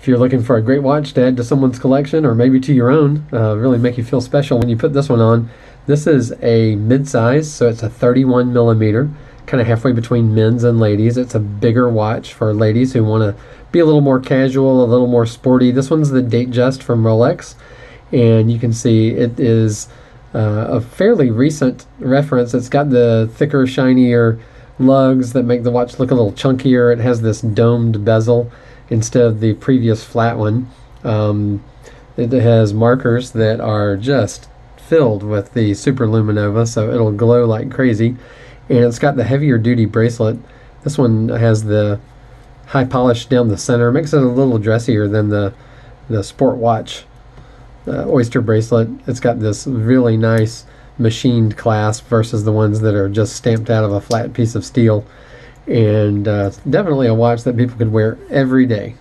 If you're looking for a great watch to add to someone's collection or maybe to your own, really make you feel special when you put this one on. This is a mid-size, so it's a 31 millimeter, kind of halfway between men's and ladies. It's a bigger watch for ladies who want to be a little more casual, a little more sporty. This one's the Datejust from Rolex, and you can see it is a fairly recent reference. It's got the thicker, shinier lugs that make the watch look a little chunkier. It has this domed bezel instead of the previous flat one. It has markers that are just filled with the super luminova, so it'll glow like crazy. And it's got the heavier duty bracelet. This one has the high polish down the center, makes it a little dressier than the sport watch Oyster bracelet. It's got this really nice machined clasp versus the ones that are just stamped out of a flat piece of steel. And definitely a watch that people could wear every day.